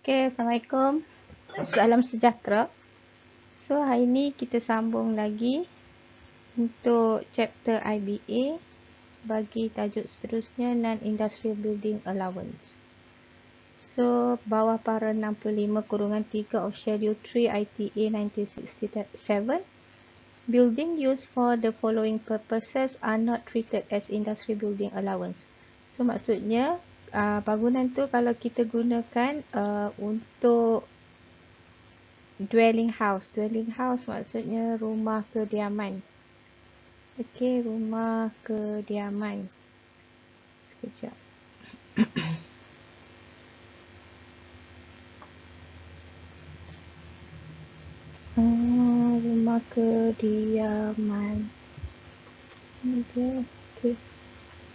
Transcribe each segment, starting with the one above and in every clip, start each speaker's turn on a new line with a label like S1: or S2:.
S1: Okay, Assalamualaikum. Salam sejahtera. So, hari ni kita sambung lagi untuk chapter IBA bagi tajuk seterusnya Non-Industrial Building Allowance. So, bawah para 65/3 of Schedule 3 ITA 1967, building used for the following purposes are not treated as industrial building allowance. So, maksudnya bangunan tu kalau kita gunakan untuk dwelling house maksudnya rumah kediaman. Okey, rumah kediaman. Sekejap. Rumah kediaman. Okey.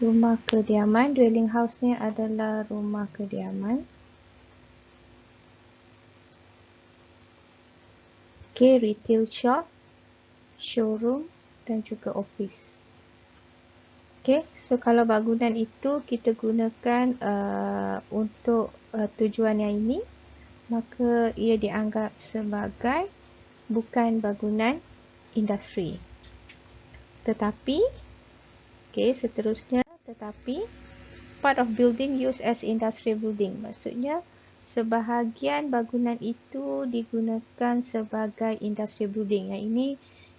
S1: Rumah kediaman, dwelling house ni adalah rumah kediaman. Okay, retail shop, showroom dan juga office. Okay, so kalau bangunan itu kita gunakan untuk tujuan yang ini, maka ia dianggap sebagai bukan bangunan industri. Tetapi, okay, seterusnya, part of building used as industrial building. Maksudnya, sebahagian bangunan itu digunakan sebagai industrial building. Yang ini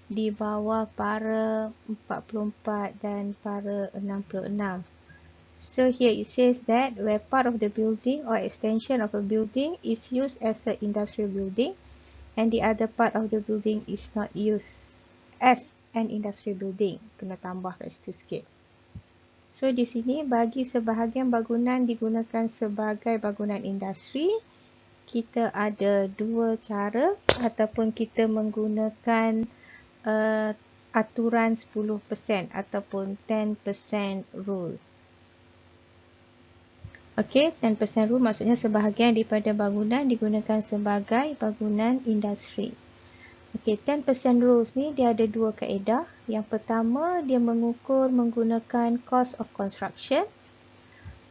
S1: di bawah para 44 dan para 66. So here it says that where part of the building or extension of a building is used as an industrial building and the other part of the building is not used as an industrial building. Kena tambah kat situ sikit. So di sini bagi sebahagian bangunan digunakan sebagai bangunan industri, kita ada dua cara ataupun kita menggunakan aturan 10% ataupun 10% rule. Okey, 10% rule maksudnya sebahagian daripada bangunan digunakan sebagai bangunan industri. Okey, 10% rules ni dia ada dua kaedah. Yang pertama, dia mengukur menggunakan cost of construction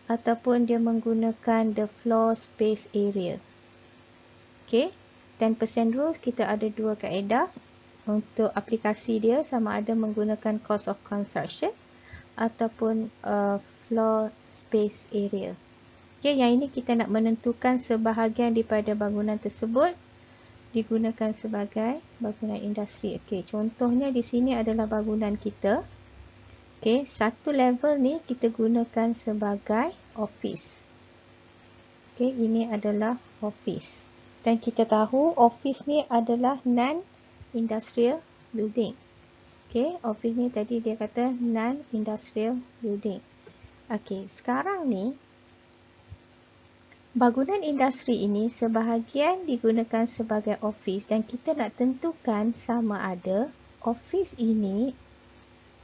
S1: ataupun dia menggunakan the floor space area. Okey, 10% rules kita ada dua kaedah. Untuk aplikasi dia sama ada menggunakan cost of construction ataupun floor space area. Okay, yang ini kita nak menentukan sebahagian daripada bangunan tersebut digunakan sebagai bangunan industri. Okay, contohnya di sini adalah bangunan kita. Okay, satu level ni kita gunakan sebagai office. Okay, ini adalah office. Dan kita tahu office ni adalah non-industrial building. Okay, office ni tadi dia kata non-industrial building. Okay, sekarang ni bangunan industri ini sebahagian digunakan sebagai office dan kita nak tentukan sama ada office ini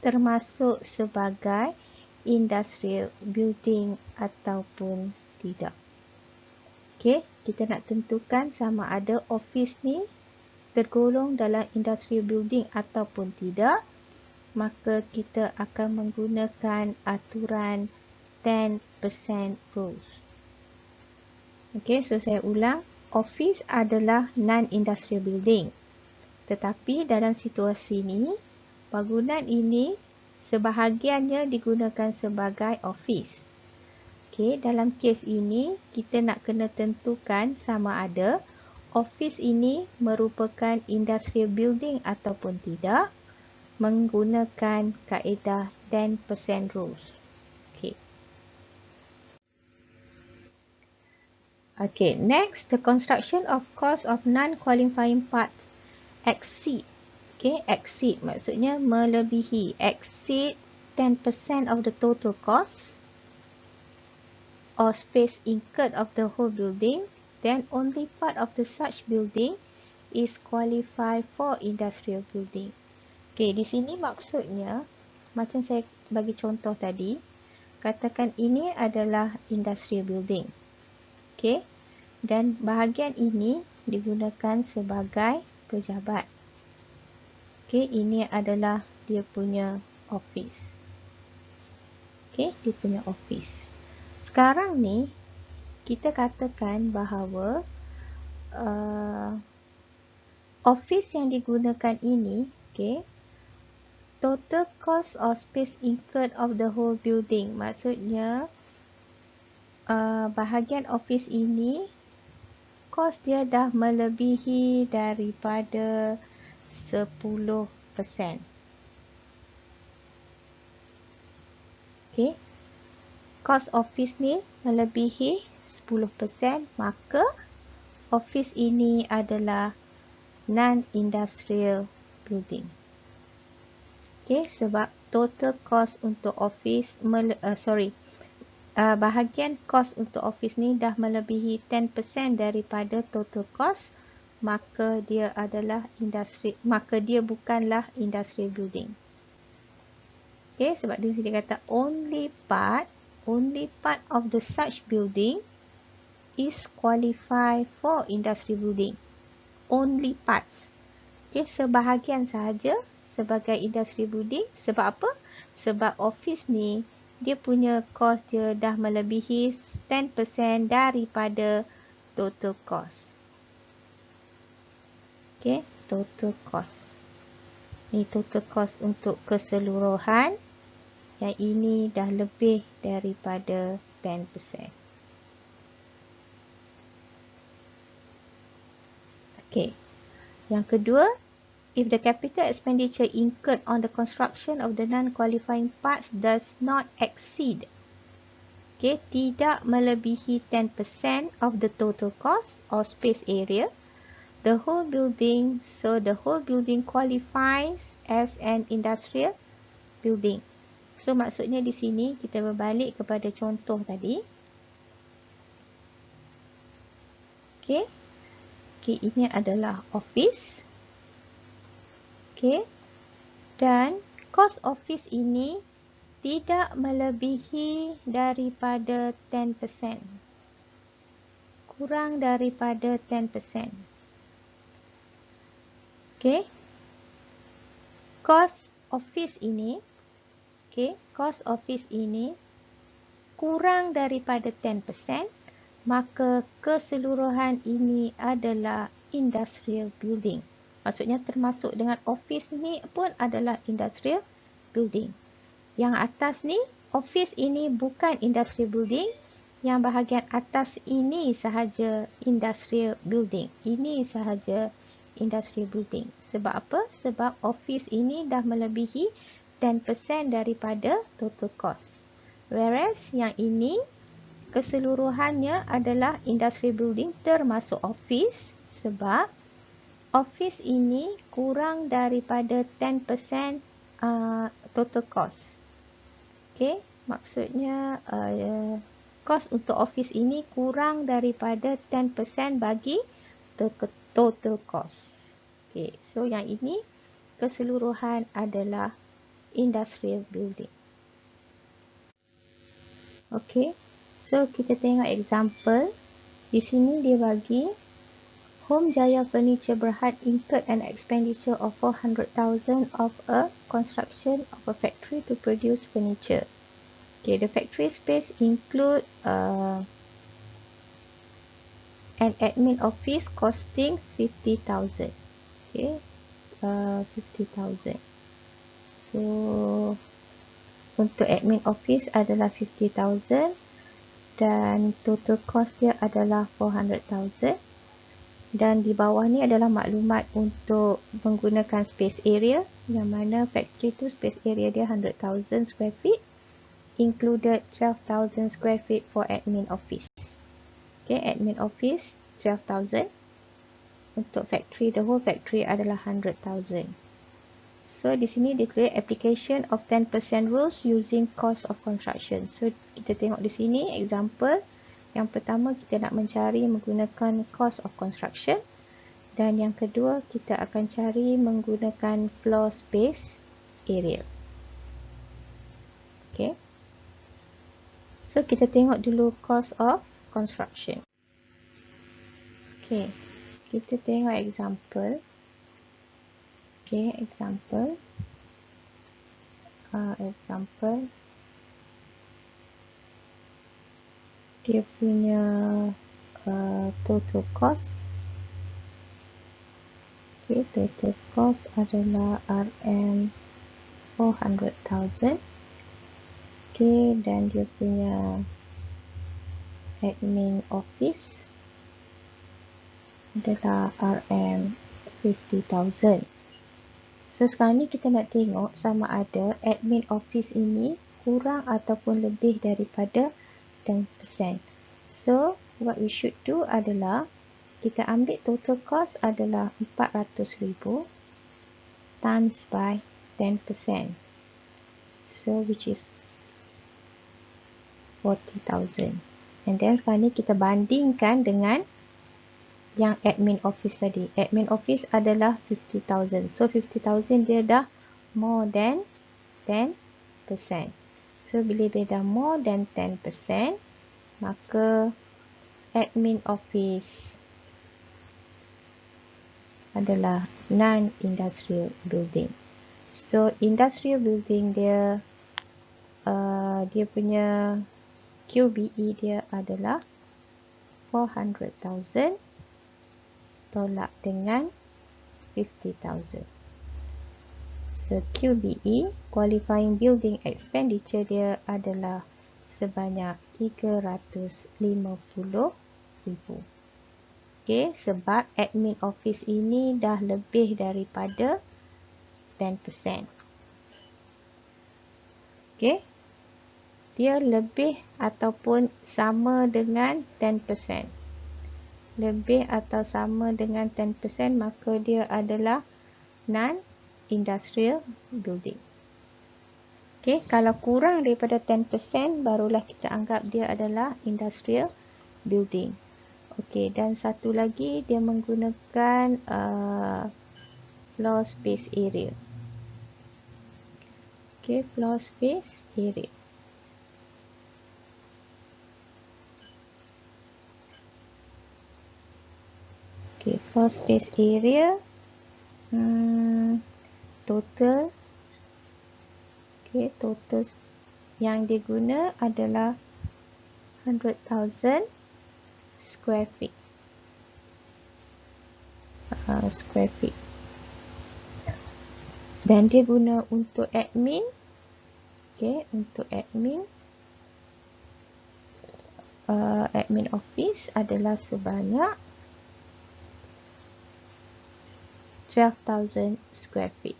S1: termasuk sebagai industrial building ataupun tidak. Okay, kita nak tentukan sama ada office ni tergolong dalam industrial building ataupun tidak, maka kita akan menggunakan aturan 10% rules. Okey, so saya ulang, office adalah non-industrial building. Tetapi dalam situasi ini, bangunan ini sebahagiannya digunakan sebagai office. Okey, dalam kes ini kita nak kena tentukan sama ada office ini merupakan industrial building ataupun tidak menggunakan kaedah 10% rules. Okey. Okay, next, the construction of cost of non-qualifying parts exceed. Okay, exceed maksudnya melebihi, exceed 10% of the total cost or space incurred of the whole building, then only part of the such building is qualified for industrial building. Okay, di sini maksudnya, macam saya bagi contoh tadi, katakan ini adalah industrial building. Okay, dan bahagian ini digunakan sebagai pejabat. Okay, ini adalah dia punya office. Okay, dia punya office. Sekarang ni, kita katakan bahawa office yang digunakan ini, okay, total cost of space incurred of the whole building. Maksudnya, bahagian office ini, kos dia dah melebihi daripada 10%. Okay. Kos office ni melebihi 10%, maka office ini adalah non-industrial building. Okay, sebab total cost untuk office, bahagian kos untuk office ni dah melebihi 10% daripada total cost, maka dia adalah maka dia bukanlah industrial building. Okay, sebab di sini kata only part of the such building is qualified for industrial building. Only parts. Okay, sebahagian sahaja sebagai industrial building. Sebab apa? Sebab office ni dia punya cost dia dah melebihi 10% daripada total cost. Okay, total cost. Ni total cost untuk keseluruhan. Yang ini dah lebih daripada 10%. Okay. Yang kedua, if the capital expenditure incurred on the construction of the non-qualifying parts does not exceed, okay, tidak melebihi 10% of the total cost or space area, the whole building qualifies as an industrial building. So, maksudnya di sini kita berbalik kepada contoh tadi. Okay. Okay, ini adalah office. Okay. Dan cost office ini tidak melebihi daripada 10%. Kurang daripada 10%. Okay. Cost office ini kurang daripada 10%, maka keseluruhan ini adalah industrial building. Maksudnya termasuk dengan office ni pun adalah industrial building. Yang atas ni, office ini bukan industrial building. Yang bahagian atas ini sahaja industrial building. Ini sahaja industrial building. Sebab apa? Sebab office ini dah melebihi 10% daripada total cost. Whereas yang ini keseluruhannya adalah industrial building termasuk office, sebab office ini kurang daripada 10% total cost. Okay, maksudnya cost untuk office ini kurang daripada 10% bagi total cost. Okay, so yang ini keseluruhan adalah industrial building. Okay, so kita tengok example. Di sini dia bagi Home Jaya Furniture Berhad incurred an expenditure of 400,000 of a construction of a factory to produce furniture. Okay, the factory space include an admin office costing 50,000. Okay, 50,000. So, untuk admin office adalah 50,000 dan total cost dia adalah 400,000. Dan di bawah ni adalah maklumat untuk menggunakan space area, yang mana factory tu space area dia 100,000 square feet, included 12,000 square feet for admin office. Okay, admin office 12,000. Untuk factory, the whole factory adalah 100,000. So, di sini ditulis application of 10% rules using cost of construction. So, kita tengok di sini example. Yang pertama, kita nak mencari menggunakan cost of construction. Dan yang kedua, kita akan cari menggunakan floor space area. Okay. So, kita tengok dulu cost of construction. Okay. Kita tengok example. Okay, example. dia punya total cost. Okay, total cost adalah RM 400,000. Okay, dan dia punya admin office adalah RM 50,000. So sekarang ni kita nak tengok sama ada admin office ini kurang ataupun lebih daripada 10%. So what we should do adalah kita ambil total cost adalah 400,000 times by 10%. So which is 40,000. And then sekarang ni kita bandingkan dengan yang admin office tadi. Admin office adalah 50,000. So 50,000 dia dah more than 10%. So bila dia dah more than 10%, maka admin office adalah non-industrial building. So industrial building dia punya QBE dia adalah 400,000 tolak dengan 50,000. So QBE, qualifying building expenditure dia adalah sebanyak 350,000. Okay, sebab admin office ini dah lebih daripada 10%. Okay, dia lebih ataupun sama dengan 10%. Lebih atau sama dengan 10%, maka dia adalah non-industrial building. Okay, kalau kurang daripada 10%, barulah kita anggap dia adalah industrial building. Okay, dan satu lagi dia menggunakan floor space area. Okay, floor space area. Okay, floor space area total. Okay, total yang diguna adalah 100,000 square feet. Square feet. Dan dia guna untuk admin. Okay, untuk admin. Admin office adalah sebanyak 12,000 square feet.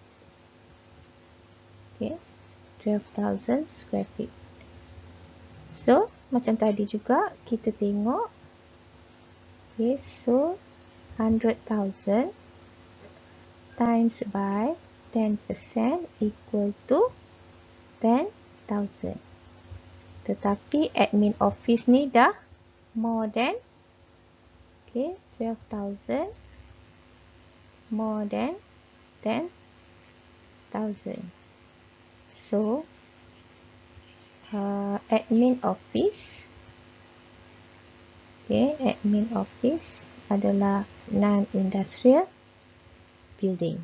S1: Okay, 12,000 square feet. So, macam tadi juga kita tengok. Okay, so 100,000 times by 10% equal to 10,000. Tetapi admin office ni dah more than 12,000 more than 10,000. So admin office admin office adalah non-industrial building.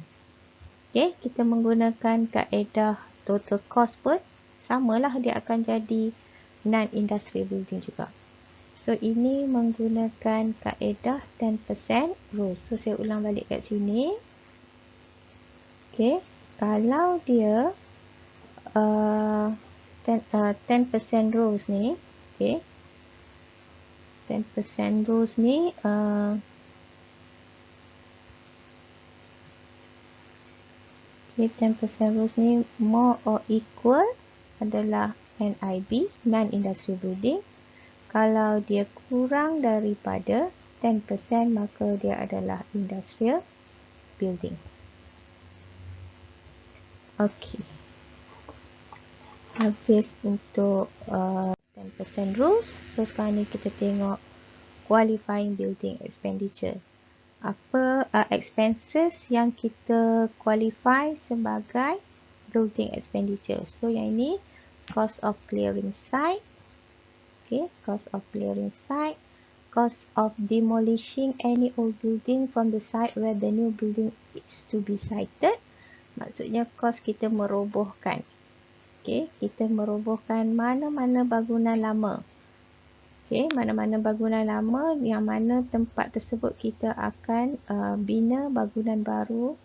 S1: Okay, kita menggunakan kaedah total cost pun samalah, dia akan jadi non-industrial building juga. So ini menggunakan kaedah 10% rule. So saya ulang balik kat sini. Okay, kalau dia 10% rules ni, okay, 10% rules ni okay, 10% rules ni more or equal adalah NIB, non-industrial building. Kalau dia kurang daripada 10%, maka dia adalah industrial building. Okay, habis untuk 10% rules. So sekarang ni kita tengok qualifying building expenditure. Apa expenses yang kita qualify sebagai building expenditure. So yang ini cost of clearing site. Okay, cost of clearing site. Cost of demolishing any old building from the site where the new building is to be sited. Maksudnya kos kita merobohkan. Okay, kita merobohkan mana-mana bangunan lama. Okay, mana-mana bangunan lama yang mana tempat tersebut kita akan bina bangunan baru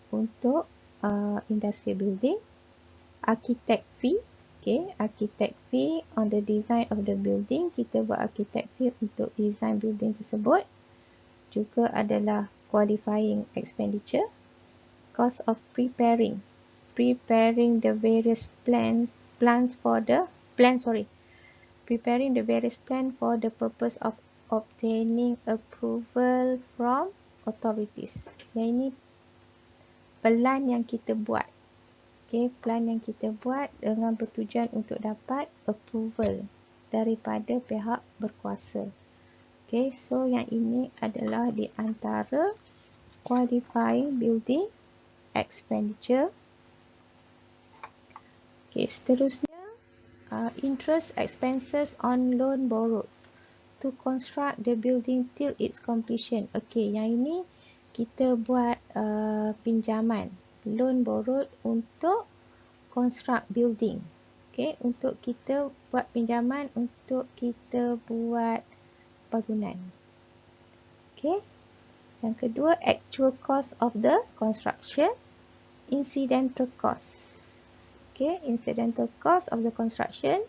S1: untuk industrial building. Architect fee. Okay, architect fee on the design of the building. Kita buat architect fee untuk design building tersebut. Juga adalah qualifying expenditure. Cost of preparing the various plans for the purpose of obtaining approval from authorities. Yang ini plan yang kita buat. Okay, plan yang kita buat dengan bertujuan untuk dapat approval daripada pihak berkuasa. Okay, so yang ini adalah di antara qualifying building expenditure. Okay, seterusnya interest expenses on loan borrowed to construct the building till its completion. Okay, yang ini kita buat pinjaman, loan borrowed untuk construct building. Okay, untuk kita buat pinjaman untuk kita buat bangunan. Okay, yang kedua actual cost of the construction, incidental cost. Okay, incidental cost of the construction,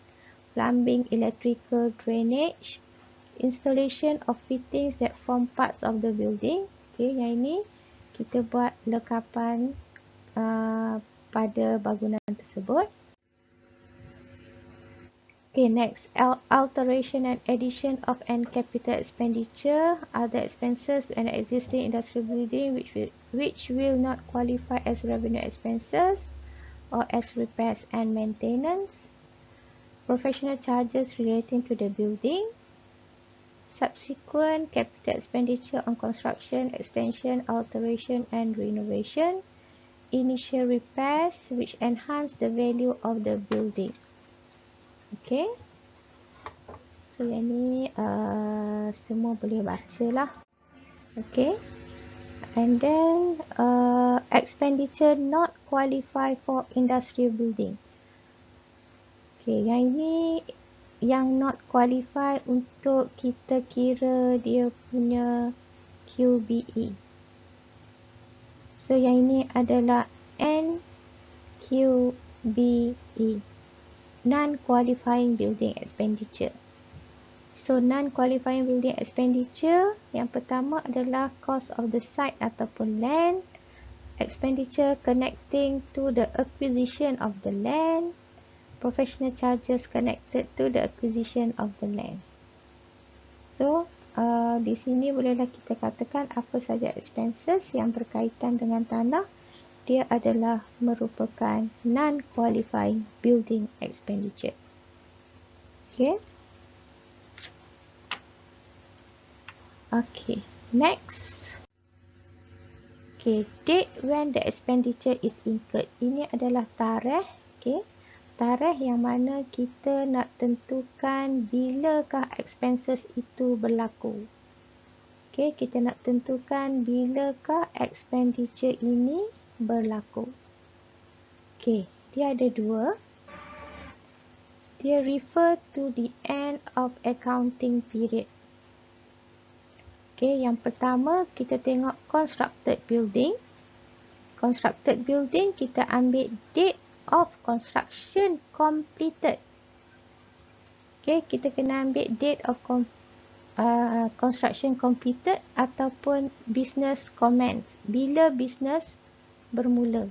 S1: plumbing, electrical, drainage, installation of fittings that form parts of the building. Okay, yang ini kita buat lekapan pada bangunan tersebut. Okay, next, alteration and addition of an capital expenditure, other expenses in existing industrial building which will not qualify as revenue expenses or as repairs and maintenance, professional charges relating to the building, subsequent capital expenditure on construction, extension, alteration and renovation, initial repairs which enhance the value of the building. Okay, so yang ni semua boleh baca lah. Okay, and then expenditure not qualify for industrial building. Okay, yang ini yang not qualify untuk kita kira dia punya QBE. So yang ini adalah NQBE, non-qualifying building expenditure. So non-qualifying building expenditure yang pertama adalah cost of the site ataupun land, expenditure connecting to the acquisition of the land, professional charges connected to the acquisition of the land. So di sini bolehlah kita katakan apa saja expenses yang berkaitan dengan tanah, dia adalah merupakan non-qualifying building expenditure. Okay. Okay, next. Okay, date when the expenditure is incurred. Ini adalah tarikh. Okay, tarikh yang mana kita nak tentukan bilakah expenses itu berlaku. Okay, kita nak tentukan bilakah expenditure ini berlaku. Okay, dia ada dua. Dia refer to the end of accounting period. Okay, yang pertama kita tengok constructed building. Constructed building kita ambil date of construction completed. Okay, kita kena ambil date of construction completed ataupun business commence. Bila business bermula.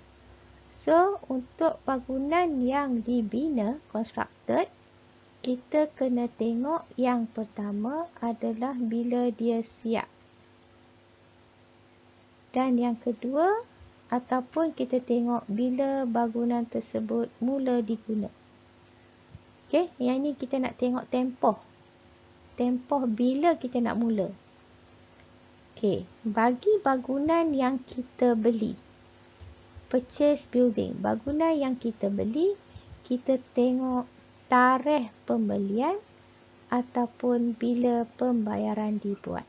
S1: So, untuk bangunan yang dibina, constructed, kita kena tengok yang pertama adalah bila dia siap. Dan yang kedua, ataupun kita tengok bila bangunan tersebut mula diguna. Okay, yang ni kita nak tengok tempoh. Tempoh bila kita nak mula. Okay, bagi bangunan yang kita beli, purchase building, bangunan yang kita beli, kita tengok tarikh pembelian ataupun bila pembayaran dibuat.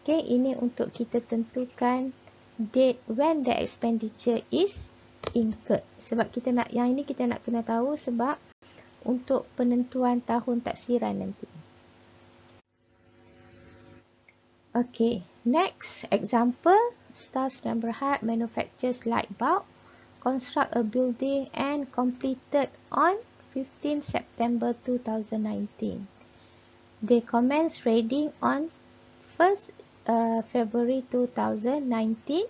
S1: Okay, ini untuk kita tentukan date when the expenditure is incurred. Sebab kita nak, yang ini kita nak kena tahu sebab untuk penentuan tahun taksiran nanti. Okay, next example. Star Sdn Bhd manufactures light bulb, construct a building and completed on 15 September 2019. They commence trading on 1st February 2019.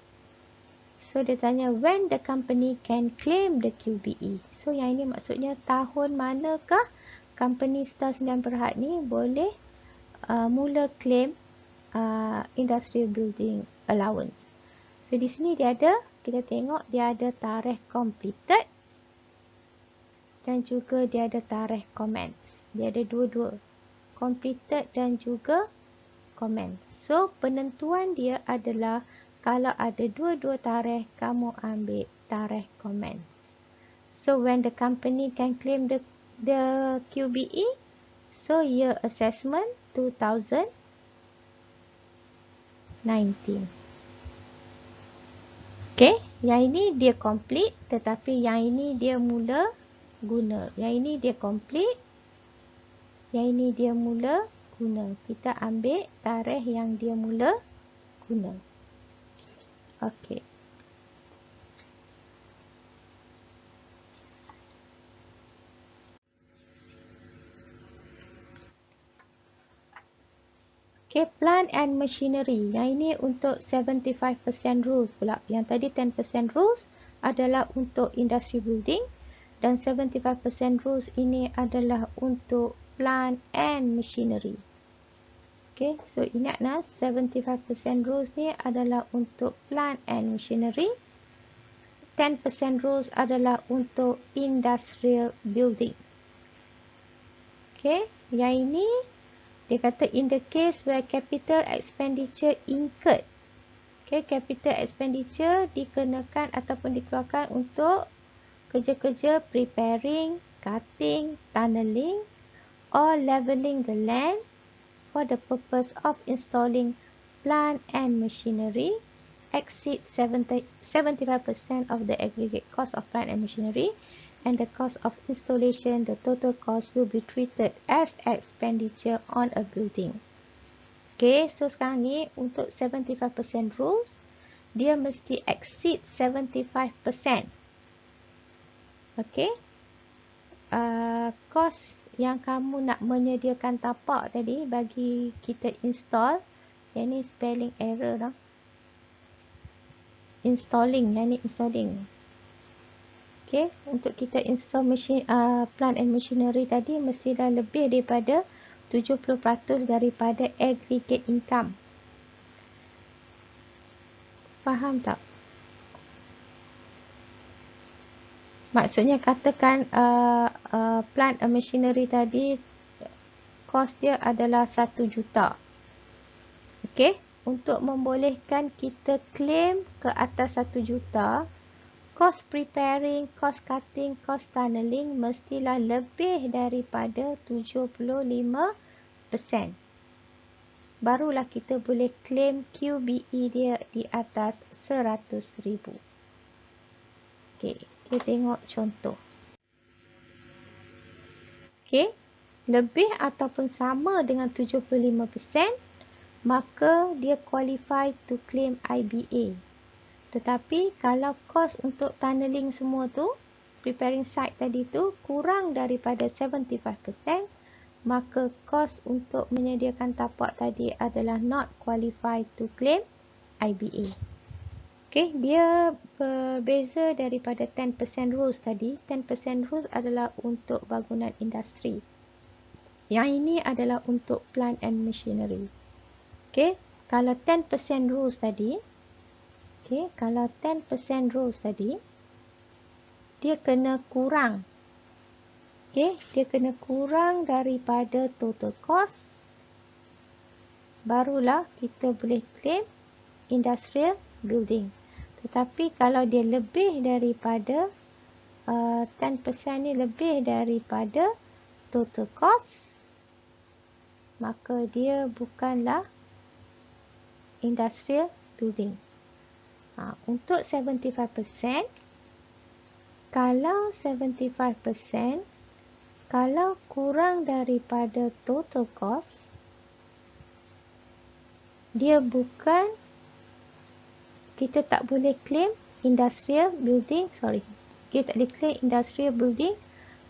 S1: So dia tanya when the company can claim the QBE. So yang ini maksudnya tahun manakah company Star Sdn Bhd ni boleh mula claim industrial building allowance. So di sini dia ada, kita tengok dia ada tarikh completed dan juga dia ada tarikh commence. Dia ada dua-dua, completed dan juga commence. So penentuan dia adalah kalau ada dua-dua tarikh, kamu ambil tarikh commence. So when the company can claim the QBE, so year assessment 2019. Okay, yang ini dia complete, tetapi yang ini dia mula guna. Yang ini dia complete, yang ini dia mula guna. Kita ambil tarikh yang dia mula guna. Okay. Okay, plant and machinery. Yang ini untuk 75% rules pula. Yang tadi 10% rules adalah untuk industry building dan 75% rules ini adalah untuk plant and machinery. Okay, so ingatlah 75% rules ni adalah untuk plant and machinery. 10% rules adalah untuk industrial building. Okay, yang ini dia kata in the case where capital expenditure incurred. Okay, capital expenditure dikenakan ataupun dikeluarkan untuk kerja-kerja preparing, cutting, tunneling or levelling the land for the purpose of installing plant and machinery exceed 75% of the aggregate cost of plant and machinery and the cost of installation, the total cost will be treated as expenditure on a building. Okay, so sekarang ni untuk 75% rules, dia mesti exceed 75%. Okay, cost yang kamu nak menyediakan tapak tadi bagi kita install, yang ni spelling error dah. Installing, yang ni installing. Okay, untuk kita install plant and machinery tadi mestilah lebih daripada 70% daripada aggregate income. Faham tak? Maksudnya katakan plant and machinery tadi cost dia adalah 1 juta. Okay, untuk membolehkan kita claim ke atas 1 juta, cost preparing, cost cutting, cost tunneling mestilah lebih daripada 75%. Barulah kita boleh claim QBE dia di atas 100,000. Okey, kita tengok contoh. Okey, lebih ataupun sama dengan 75%, maka dia qualify to claim IBA. Tetapi kalau kos untuk tunneling semua tu, preparing site tadi tu kurang daripada 75%, maka kos untuk menyediakan tapak tadi adalah not qualified to claim IBA. Okay, dia berbeza daripada 10% rules tadi. 10% rules adalah untuk bangunan industri. Yang ini adalah untuk plant and machinery. Okay, kalau 10% rules tadi, okay, kalau 10% rules tadi, dia kena kurang. Okay, dia kena kurang daripada total cost. Barulah kita boleh claim industrial building. Tetapi kalau dia lebih daripada 10% ni lebih daripada total cost, maka dia bukanlah industrial building. Untuk 75%, kalau 75% Kalau kurang daripada total cost, dia bukan, kita tak boleh claim industrial building, kita tak boleh claim industrial building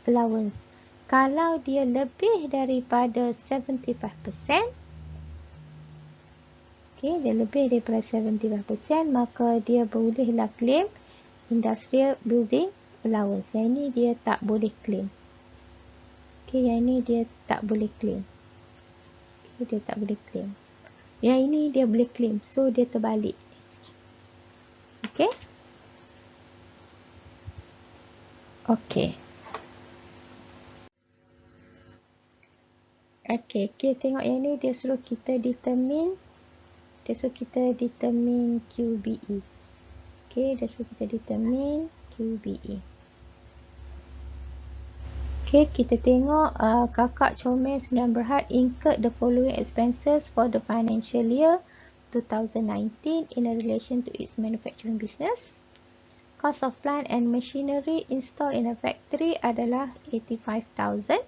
S1: allowance. Kalau dia lebih daripada 75%, dia lebih daripada 75%, maka dia bolehlah claim industrial building allowance. Yang ini dia tak boleh claim. Yang ini dia tak boleh claim. Dia tak boleh claim. Yang ini dia boleh claim. So, dia terbalik. Kita tengok yang ni, dia suruh kita determine QBE. Dia suruh kita determine QBE. Kita tengok kakak Comel Sembilan Berhad incurred the following expenses for the financial year 2019 in relation to its manufacturing business. Cost of plant and machinery installed in a factory adalah 85,000.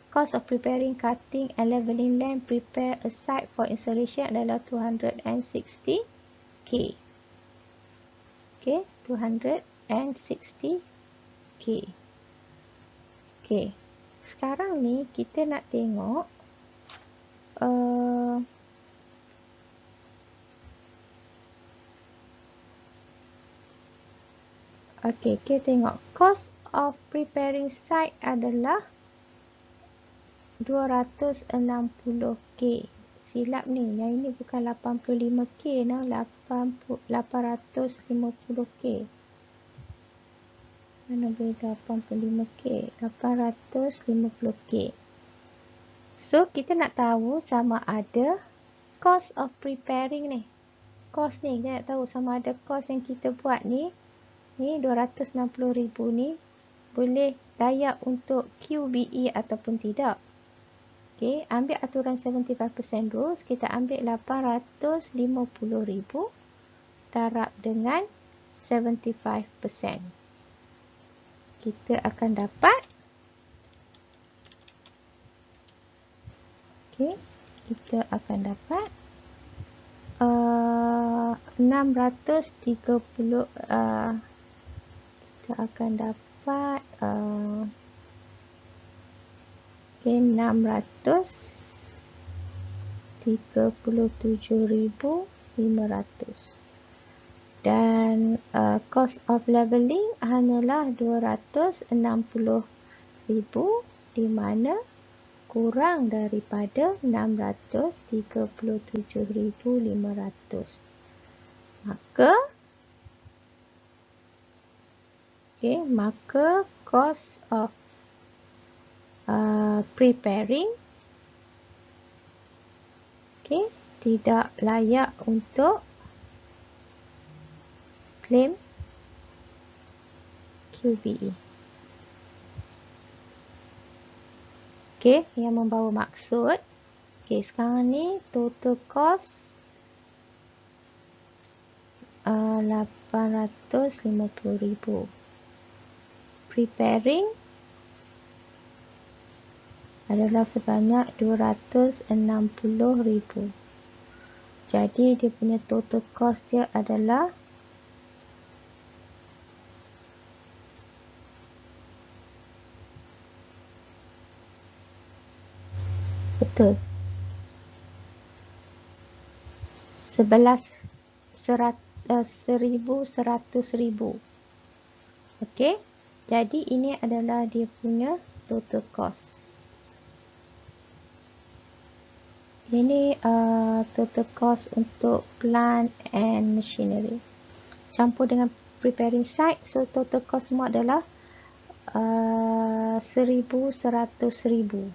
S1: Cost of preparing, cutting and leveling land prepare a site for installation adalah 260k. 260k. Sekarang ni kita nak tengok kita tengok cost of preparing site adalah 260k. Silap ni, yang ini bukan 85k, 850k. Mana boleh 85k? 850k. So, kita nak tahu sama ada cost of preparing ni. Cost ni, kita nak tahu sama ada cost yang kita buat ni 260,000 ni boleh layak untuk QBE ataupun tidak. Ambil aturan 75% rules, kita ambil 850,000 darab dengan 75%. Kita akan dapat kita akan dapat 630 kita akan dapat 637,500. Dan cost of leveling hanyalah 260,000, di mana kurang daripada 637,500. Maka cost of preparing tidak layak untuk claim QBE. Yang membawa maksud. Sekarang ni total cost 850,000. Preparing adalah sebanyak 260,000. Jadi dia punya total cost dia adalah betul 1,100,000. Jadi ini adalah dia punya total cost. Ini total cost untuk plant and machinery. Campur dengan preparing site, so total cost semua adalah 1,100,000.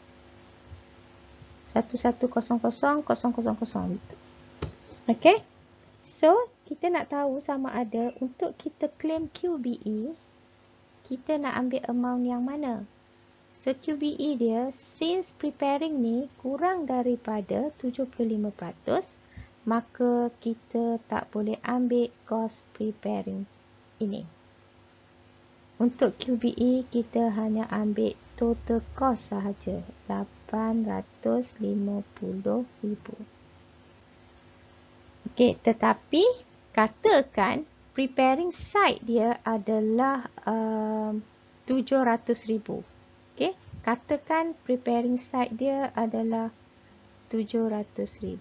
S1: 1,100,000. So kita nak tahu sama ada untuk kita claim QBE, kita nak ambil amount yang mana. So QBE dia, since preparing ni kurang daripada 75%, maka kita tak boleh ambil cost preparing ini. Untuk QBE kita hanya ambil total cost sahaja, RM850,000. Okey, tetapi katakan preparing site dia adalah RM700,000. Okey, katakan preparing site dia adalah RM700,000.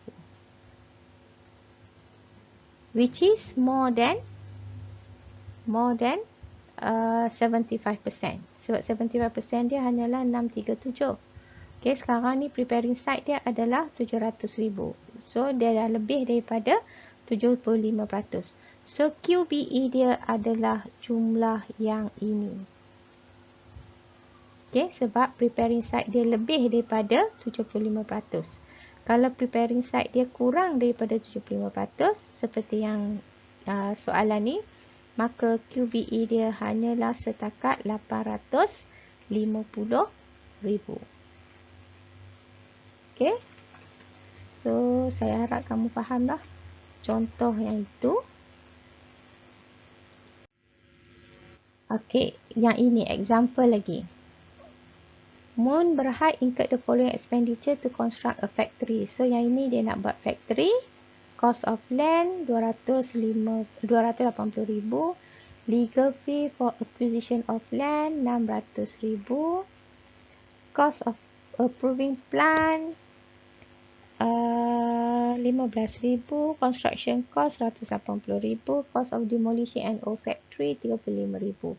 S1: Which is more than 75%. Sebab 75% dia hanyalah 637. Okey, sekarang ni preparing site dia adalah RM700,000. So, dia dah lebih daripada 75%. So, QBE dia adalah jumlah yang ini. Okey, sebab preparing site dia lebih daripada 75%. Kalau preparing site dia kurang daripada 75%, seperti yang soalan ni, maka QBE dia hanyalah setakat RM850,000. Okey. So, saya harap kamu fahamlah contoh yang itu. Okey, yang ini example lagi. Moon Berhad incurred the following expenditure to construct a factory. So, yang ini dia nak buat factory. Cost of land RM280,000. Legal fee for acquisition of land RM600,000. Cost of approving plant RM15,000. Construction cost RM180,000. Cost of demolishing an old factory RM35,000.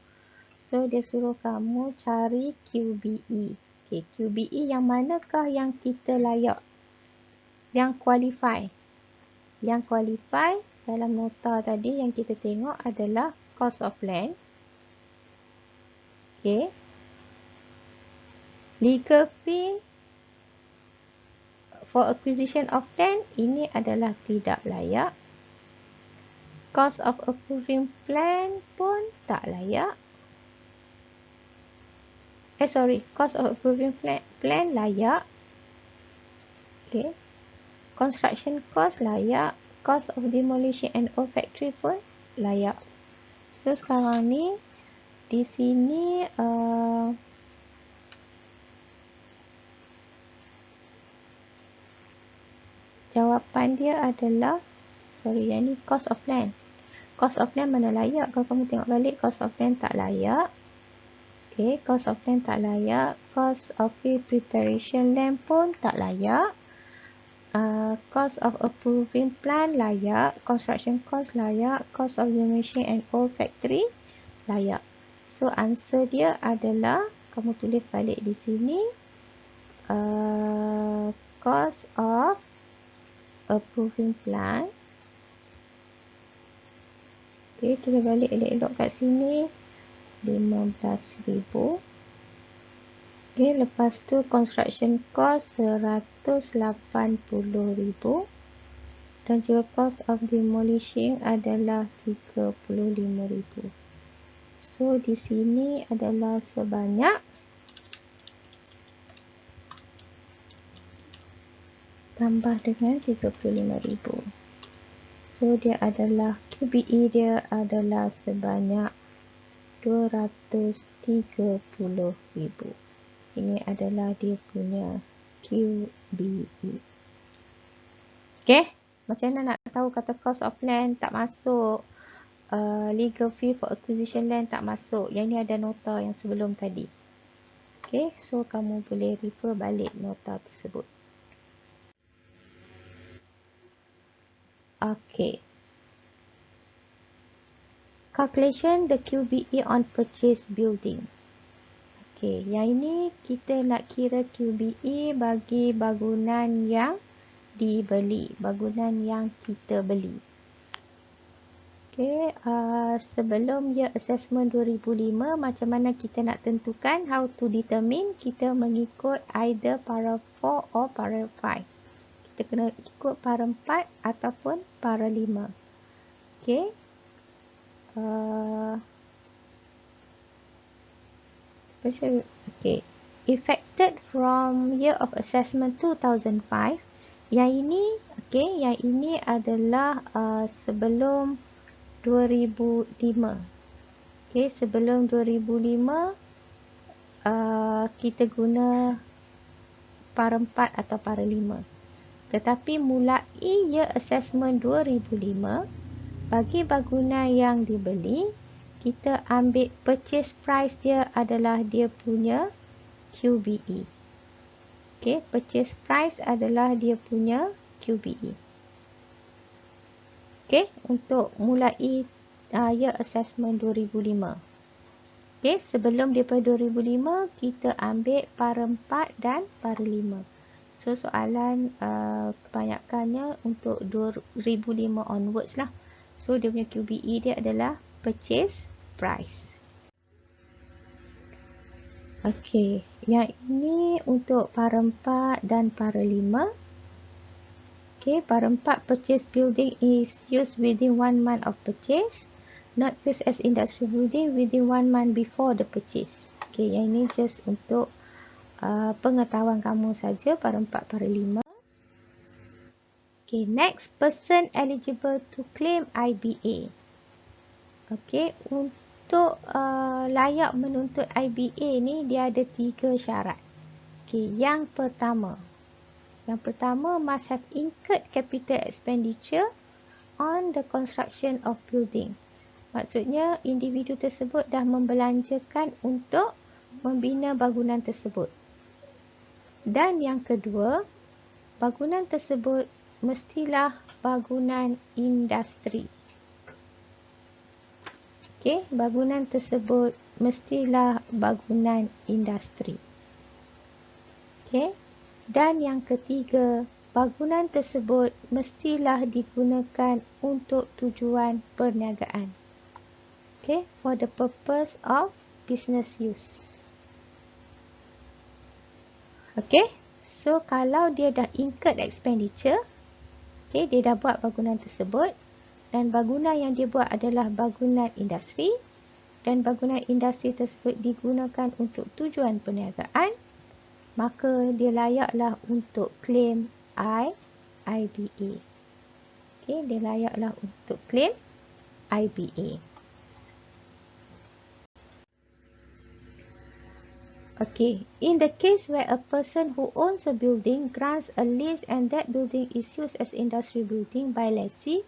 S1: So, dia suruh kamu cari QBE. Okay, QBE yang manakah yang kita layak? Yang qualify. Yang qualify dalam nota tadi yang kita tengok adalah cost of land. Okay. Legal fee for acquisition of land, ini adalah tidak layak. Cost of approving plan pun tak layak. Cost of approving plan layak. Okay. Construction cost layak. Cost of demolishing an old factory pun layak. So, sekarang ni, di sini, jawapan dia adalah, yang ni cost of land. Cost of land mana layak? Kalau kamu tengok balik, cost of land tak layak. Okay, cost of land tak layak. Cost of preparation land pun tak layak. Cost of approving plan layak. Construction cost layak. Cost of demolishing an old factory layak. So, answer dia adalah, kamu tulis balik di sini, cost of approving plan. Okay, tulis balik elok-elok kat sini. 15,000. Okay, lepas tu construction cost 180,000 dan juga cost of demolishing adalah 35,000. So, di sini adalah sebanyak tambah dengan 35,000. So, dia adalah QBE dia adalah sebanyak 230,000. Ini adalah dia punya QBE. Okay, macam mana nak tahu kata cost of land tak masuk, legal fee for acquisition land tak masuk. Yang ni ada nota yang sebelum tadi. Okay, so kamu boleh refer balik nota tersebut. Okay. Calculation the QBE on purchase building. Okay, yang ini kita nak kira QBE bagi bangunan yang dibeli, bangunan yang kita beli. Okay, sebelum year assessment 2005, macam mana kita nak tentukan? How to determine? Kita mengikut either para 4 or para 5. Kita kena ikut para 4 ataupun para 5. Okay. Okay. Effected from year of assessment 2005. Yang ini, okay, yang ini adalah sebelum 2005. Okay, sebelum 2005 kita guna para 4 atau para 5. Tetapi mulai year assessment 2005, bagi bangunan yang dibeli, kita ambil purchase price dia adalah dia punya QBE. Okay, purchase price adalah dia punya QBE. Okay, untuk mulai year assessment 2005. Okay, sebelum daripada 2005, kita ambil para 4 dan para 5. So, soalan kebanyakannya untuk 2005 onwards lah. So, dia punya QBE dia adalah purchase price. Okay, yang ini untuk para 4 dan para 5. Okay, para 4 purchase building is used within 1 month of purchase. Not used as industry building within 1 month before the purchase. Okay, yang ini just untuk pengetahuan kamu saja, para 4, para 5. Okay, next, person eligible to claim IBA. Okay, untuk layak menuntut IBA ni, dia ada 3 syarat. Okay, yang pertama must have incurred capital expenditure on the construction of building. Maksudnya, individu tersebut dah membelanjakan untuk membina bangunan tersebut. Dan yang kedua, bangunan tersebut mestilah bangunan industri. Okey, bangunan tersebut mestilah bangunan industri. Okey. Dan yang ketiga, bangunan tersebut mestilah digunakan untuk tujuan perniagaan. Okey, for the purpose of business use. Okay, so kalau dia dah incurred expenditure, okay, dia dah buat bangunan tersebut, dan bangunan yang dia buat adalah bangunan industri, dan bangunan industri tersebut digunakan untuk tujuan perniagaan, maka dia layaklah untuk claim IBA. Okay, dia layaklah untuk claim IBA. Okay, in the case where a person who owns a building grants a lease and that building is used as industry building by lessee,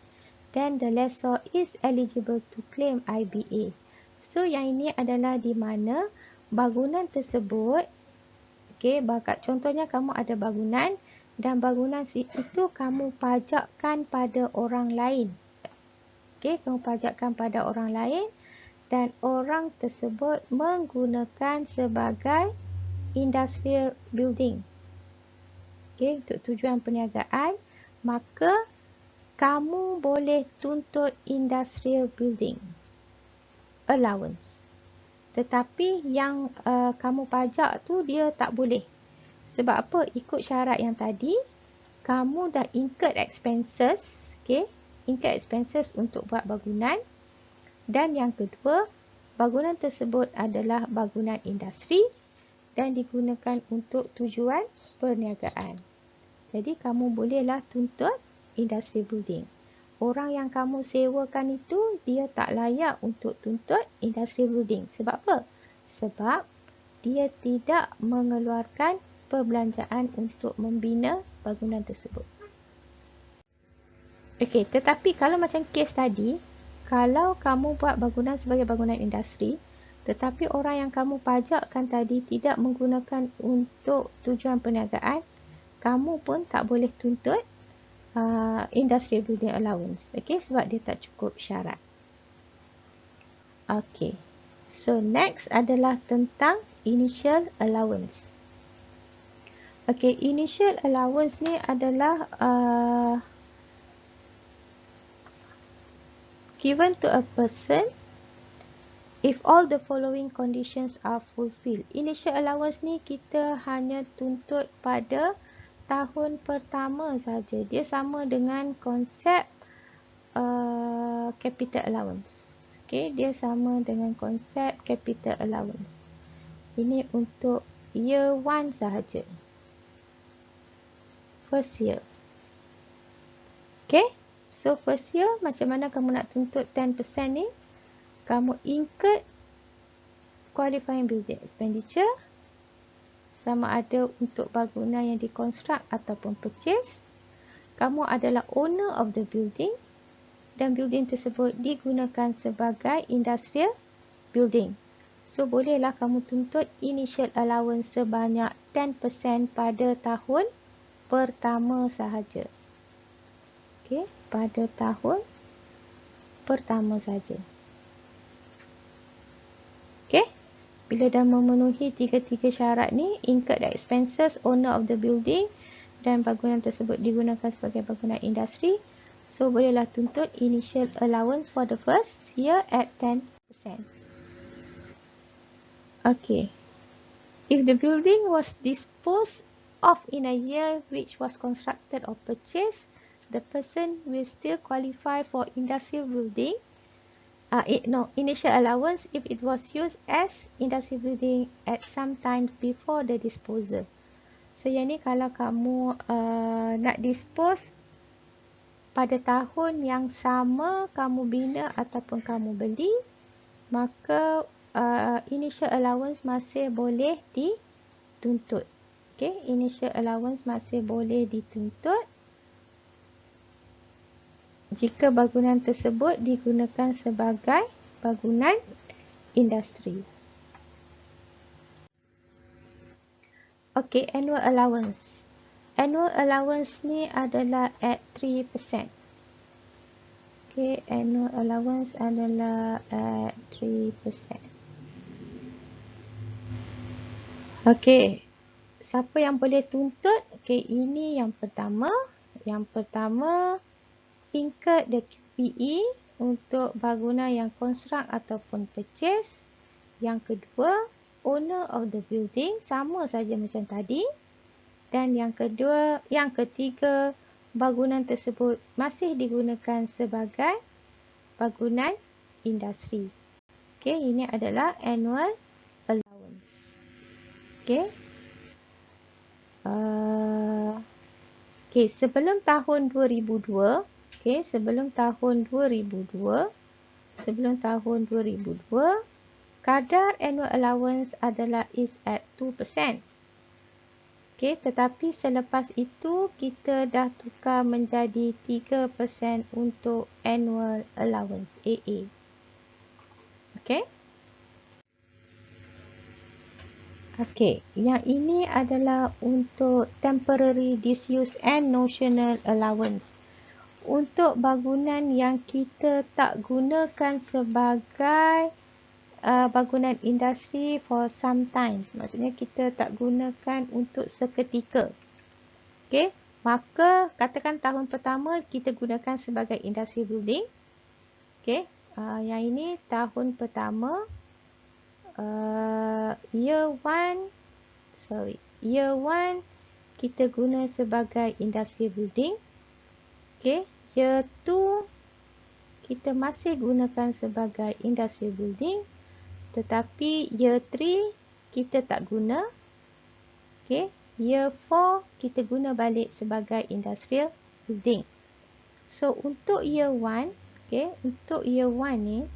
S1: then the lessor is eligible to claim IBA. So, yang ini adalah di mana bangunan tersebut, okay, contohnya kamu ada bangunan dan bangunan itu kamu pajakkan pada orang lain. Okay, kamu pajakkan pada orang lain. Dan orang tersebut menggunakan sebagai industrial building. Okay, untuk tujuan perniagaan, maka kamu boleh tuntut industrial building allowance. Tetapi yang kamu pajak tu dia tak boleh. Sebab apa? Ikut syarat yang tadi, kamu dah incurred expenses, okay? Incurred expenses untuk buat bangunan. Dan yang kedua, bangunan tersebut adalah bangunan industri dan digunakan untuk tujuan perniagaan. Jadi, kamu bolehlah tuntut industri building. Orang yang kamu sewakan itu, dia tak layak untuk tuntut industri building. Sebab apa? Sebab dia tidak mengeluarkan perbelanjaan untuk membina bangunan tersebut. Okey, tetapi kalau macam kes tadi, kalau kamu buat bangunan sebagai bangunan industri, tetapi orang yang kamu pajakkan tadi tidak menggunakan untuk tujuan perniagaan, kamu pun tak boleh tuntut industrial building allowance. Okay, sebab dia tak cukup syarat. Okay, so next adalah tentang initial allowance. Okay, initial allowance ni adalah given to a person if all the following conditions are fulfilled. Initial allowance ni kita hanya tuntut pada tahun pertama saja. Dia sama dengan konsep capital allowance. Okay, dia sama dengan konsep capital allowance. Ini untuk year 1 sahaja. First year. Okay. So, first year, macam mana kamu nak tuntut 10% ni? Kamu incurred qualifying building expenditure sama ada untuk bangunan yang dikonstruk ataupun purchase. Kamu adalah owner of the building dan building tersebut digunakan sebagai industrial building. So, bolehlah kamu tuntut initial allowance sebanyak 10% pada tahun pertama sahaja. Okey, pada tahun pertama saja. Okey, bila dah memenuhi tiga-tiga syarat ni, incurred the expenses, owner of the building dan bangunan tersebut digunakan sebagai bangunan industri, so bolehlah tuntut initial allowance for the first year at 10%. Okay. If the building was disposed of in a year which was constructed or purchased, the person will still qualify for industrial building. Initial allowance if it was used as industrial building at some times before the disposal. So, yang ni kalau kamu nak dispose pada tahun yang sama kamu bina ataupun kamu beli, maka initial allowance masih boleh dituntut. Okay, initial allowance masih boleh dituntut jika bangunan tersebut digunakan sebagai bangunan industri. Okay, annual allowance. Annual allowance ni adalah at 3%. Okay, annual allowance adalah at 3%. Okay, siapa yang boleh tuntut? Okay, ini yang pertama. Yang pertama, incurred the QPE untuk bangunan yang konstruk ataupun purchase. Yang kedua, owner of the building, sama saja macam tadi. Dan yang ketiga, bangunan tersebut masih digunakan sebagai bangunan industri. Okay, ini adalah annual allowance. Okay. Okay, sebelum tahun 2002, kadar annual allowance is at 2%. Okay, tetapi selepas itu kita dah tukar menjadi 3% untuk annual allowance AA. Okay. Okay, yang ini adalah untuk temporary disuse and notional allowance. Untuk bangunan yang kita tak gunakan sebagai bangunan industri for sometimes. Maksudnya kita tak gunakan untuk seketika. Okay, maka katakan tahun pertama kita gunakan sebagai industri building. Okay, yang ini tahun pertama. Year 1 kita guna sebagai industri building. Okay, year 2 kita masih gunakan sebagai industri building, tetapi year 3 kita tak guna. Okay, year 4 kita guna balik sebagai industrial building. So, untuk year 1, untuk year 1 ni,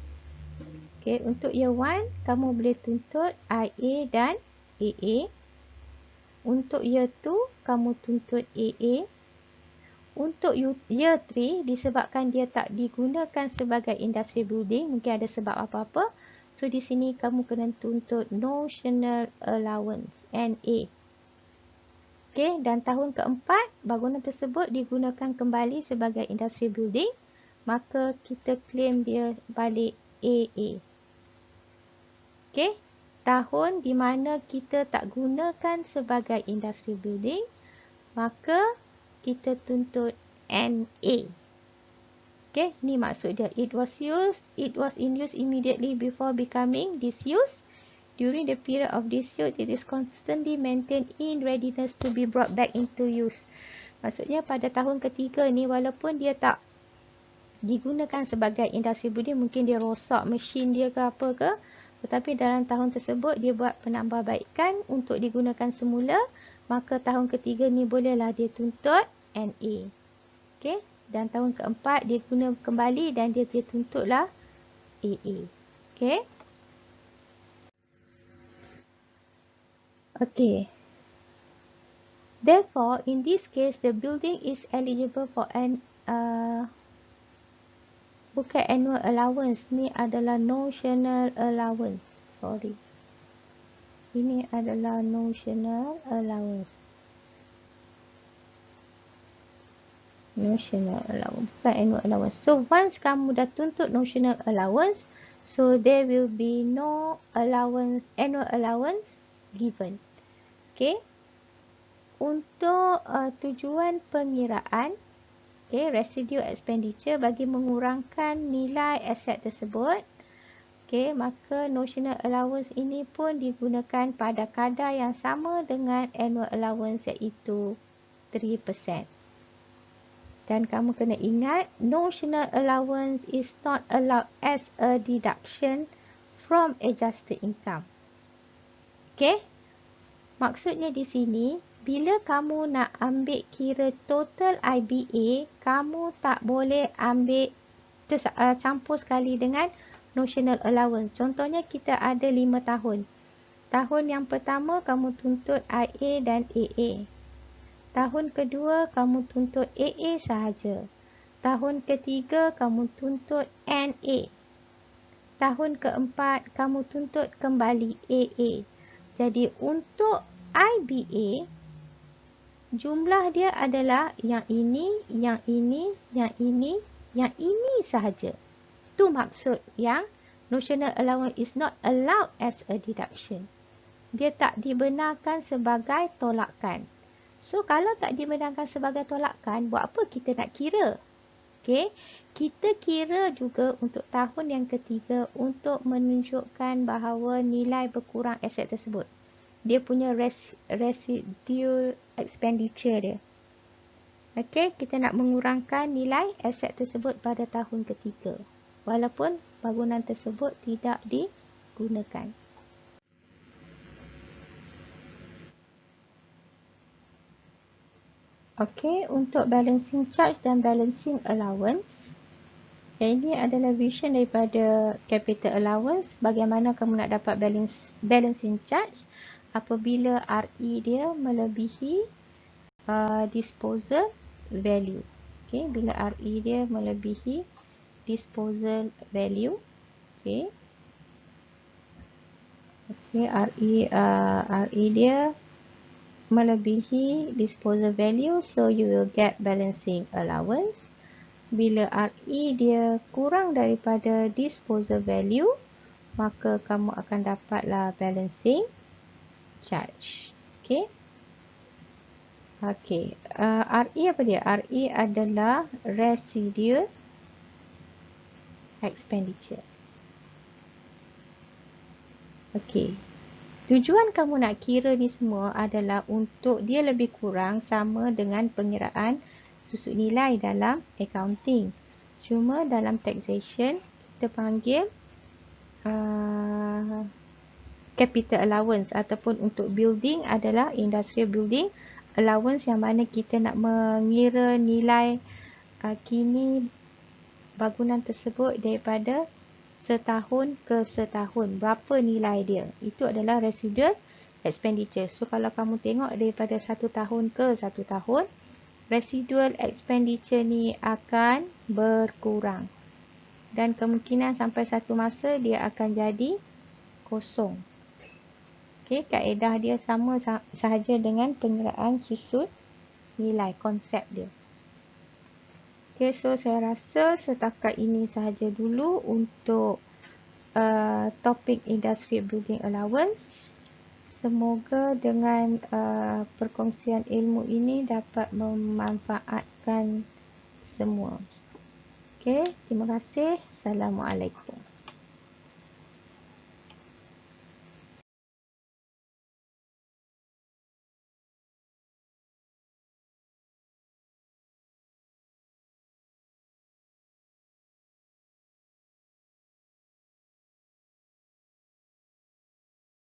S1: untuk year 1 kamu boleh tuntut IA dan AA. Untuk year 2 kamu tuntut AA. Untuk year 3 disebabkan dia tak digunakan sebagai industry building, mungkin ada sebab apa-apa. So di sini kamu kena tuntut notional allowance NA. Okay, dan tahun keempat bangunan tersebut digunakan kembali sebagai industry building, maka kita claim dia balik AA. Okay, tahun di mana kita tak gunakan sebagai industry building, maka kita tuntut NA. Okay, ni maksud dia. It was in use immediately before becoming disuse. During the period of disuse, it is constantly maintained in readiness to be brought back into use. Maksudnya pada tahun ketiga ni, walaupun dia tak digunakan sebagai industri building, mungkin dia rosak mesin dia ke apa ke, tetapi dalam tahun tersebut dia buat penambahbaikan untuk digunakan semula, maka tahun ketiga ni bolehlah dia tuntut NA. Okay, dan tahun keempat dia guna kembali dan dia tuntutlah AA. Okay. Okay. Therefore, in this case, the building is eligible for an bukan annual allowance, ni adalah notional allowance. Sorry. Ini adalah notional allowance. Notional allowance, bukan annual allowance. So, once kamu dah tuntut notional allowance, so there will be no allowance, annual allowance given. Okay. Untuk tujuan pengiraan, okay, residual expenditure bagi mengurangkan nilai aset tersebut, okay, maka notional allowance ini pun digunakan pada kadar yang sama dengan annual allowance, iaitu 3%. Dan kamu kena ingat, notional allowance is not allowed as a deduction from adjusted income. Okay? Maksudnya di sini, bila kamu nak ambil kira total IBA, kamu tak boleh ambil campur sekali dengan notional allowance. Contohnya kita ada 5 tahun. Tahun yang pertama kamu tuntut IA dan AA. Tahun kedua kamu tuntut AA sahaja. Tahun ketiga kamu tuntut NA. Tahun keempat kamu tuntut kembali AA. Jadi untuk IBA, jumlah dia adalah yang ini, yang ini, yang ini, yang ini sahaja. Itu maksud yang notional allowance is not allowed as a deduction. Dia tak dibenarkan sebagai tolakan. So, kalau tak dibenarkan sebagai tolakan, buat apa kita nak kira? Okay. Kita kira juga untuk tahun yang ketiga untuk menunjukkan bahawa nilai berkurang aset tersebut. Dia punya residual expenditure dia. Okey, kita nak mengurangkan nilai aset tersebut pada tahun ketiga. Walaupun bangunan tersebut tidak digunakan. Okey, untuk balancing charge dan balancing allowance. Ini adalah vision daripada capital allowance. Bagaimana kamu nak dapat balancing charge apabila RE dia melebihi disposal value. Okay, bila RE dia melebihi disposal value. Okay. Okay, RE dia melebihi disposal value, so you will get balancing allowance. Bila RE dia kurang daripada disposal value, maka kamu akan dapatlah balancing charge. Okay. Okay. RE apa dia? RE adalah residual expenditure. Okay. Tujuan kamu nak kira ni semua adalah untuk dia lebih kurang sama dengan pengiraan susut nilai dalam accounting. Cuma dalam taxation kita panggil capital allowance, ataupun untuk building adalah industrial building allowance, yang mana kita nak mengira nilai kini bangunan tersebut daripada setahun ke setahun, berapa nilai dia. Itu adalah residual expenditure. So kalau kamu tengok daripada satu tahun ke satu tahun, residual expenditure ni akan berkurang. Dan kemungkinan sampai satu masa dia akan jadi kosong. Okay, kaedah dia sama sahaja dengan pengiraan susut nilai, konsep dia. Okay, so saya rasa setakat ini sahaja dulu untuk topik industrial building allowance. Semoga dengan perkongsian ilmu ini dapat memanfaatkan semua. Okay, terima kasih. Assalamualaikum.